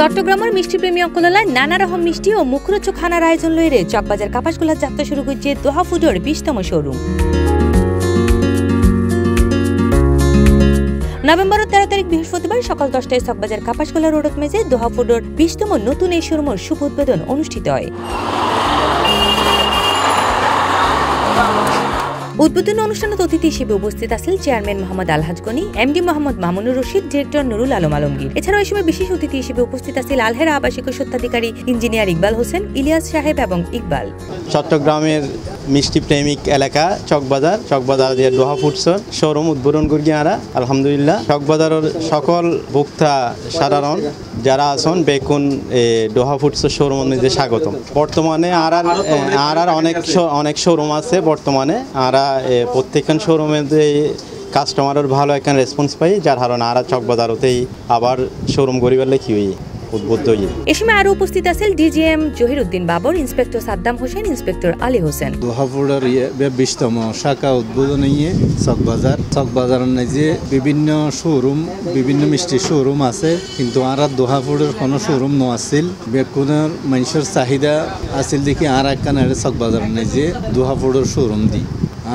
চট্টগ্রামের মিষ্টি প্রেমী অকলালায় নানা রকম মিষ্টি ও মুখরোচক খানার আয়োজন লইরে চকবাজার কাপাসগোলার যাত্রা শুরু করছে দোহা ফুডের 20তম শোরুম। নভেম্বরের 13 তারিখ বৃহস্পতিবার সকাল 10টায় চকবাজার কাপাসগোলা রোডত মেজে দোহা ফুডের 20তম নতুন এই শোরুমের শুভ উদ্বোধন অনুষ্ঠিত হয়। উদ্বোধন অনুষ্ঠানত অতিথি হিসেবে উপস্থিত আছেন চেয়ারম্যান মোহাম্মদ আলহাজ গনি, এমডি মোহাম্মদ মামুনুর রশিদ, ডিরেক্টর নুরুল আলম আলমগীর। এছাড়াও এই সময় বিশেষ অতিথি হিসেবে উপস্থিত আছেন আলহেরা আবাসিক স্বত্বাধিকারী ইঞ্জিনিয়ার ইকবাল হোসেন, ইলিয়াস সাহেব এবং ইকবাল। চট্টগ্রামের মিষ্টি প্রেমিক এলাকা চকবাজার যে দোহা ফুডসর শোরুম উদ্বোধন করি আমরা আলহামদুলিল্লাহ। চকবাজারের সকল ভোক্তা সাধারণ যারা আছেন বেকুন দোহা ফুডসর শোরুম মধ্যে স্বাগতম। বর্তমানে আর অনেক শোরুম আছে বর্তমানে আমরা প্রত্যেকখান শোরুমের কাস্টমারের ভালো একটা রেসপন্স পাই, যার কারণে আর চকবাজারতেই আবার শোরুম গরিবার লেখি হই উদ্বুদ্ধ হই। এ সময় আরো উপস্থিত আছেন DGM Zahiruddin Babar, inspector Saddam Hossain, inspector Ali Hossain. Doha ফুডের 20তম শাখা উদ্বোধন হয়ে চকবাজার যে বিভিন্ন শোরুম বিভিন্ন মিষ্টি শোরুম আছে, কিন্তু আর দোহা ফুডের কোনো শোরুম ন আছিল। বেকুনের মানুষের চাহিদা আছিল দেখি আর একখানে চকবাজার যে দোহা ফুডের শোরুম দি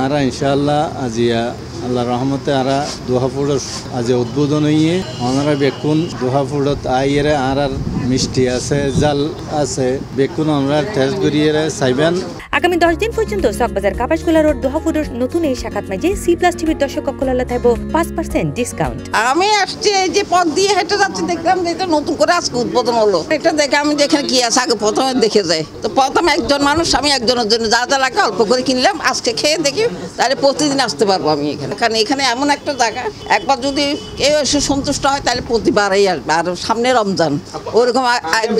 আর ইনশাআল্লাহ আজিয়া আল্লাহ রহমতে আরা দোহা ফুডের আজ উদ্বোধন হইয়ে ওনারা বেকুন দোহা ফুডত আইয়েরে আর মিষ্টি আছে জাল আছে বেকুন ওনারা টেস্ট করিয়ে চাইবেন। আগামী 10 দিন পর্যন্ত চকবাজার কাপাসগোলা রোড দোহা ফুডের নতুন এই শাখাত মাঝে C+ টিভির দর্শক অকলালা থাকবো 5% ডিসকাউন্ট। আমি আসছি এই যে পথ দিয়ে হেঁটে যাচ্ছি, দেখলাম যে এটা নতুন করে আজকে উদ্বোধন হলো। এটা দেখে আমি যেখানে কি আছে আগে প্রথমে দেখে যাই। তো প্রথমে একজন মানুষ, আমি একজনের জন্য যা যা লাগে অল্প করে কিনলাম। আজকে খেয়ে দেখি তাহলে প্রতিদিন আসতে পারবো আমি এখানে। কারণ এখানে এমন একটা জায়গা, একবার যদি কেউ এসে সন্তুষ্ট হয় তাহলে প্রতিবারই আসবে। আর সামনে রমজান ওরকম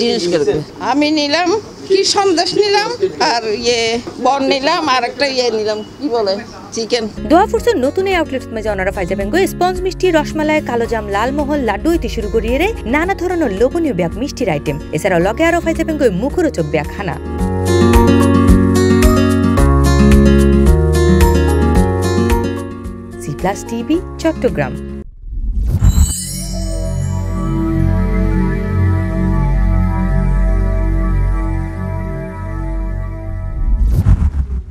জিনিস করবে। আমি নিলাম কি সন্দেশ নিলাম আর বন নিলাম আর একটা নিলাম কি বলে চিকেন। দোহা ফুডসের নতুন এই আউটলেট মধ্যে ওনারা ফাইজাবেন স্পঞ্জ মিষ্টি, রসমালাই, কালোজাম, লালমোহন, লাড্ডু হইতে শুরু করিয়ে নানা ধরনের লোভনীয় ব্যাগ মিষ্টির আইটেম। এছাড়াও লগে আরো ফাইজাবেন মুখরোচক ব্যাগ খানা। C+ TV Chittagong.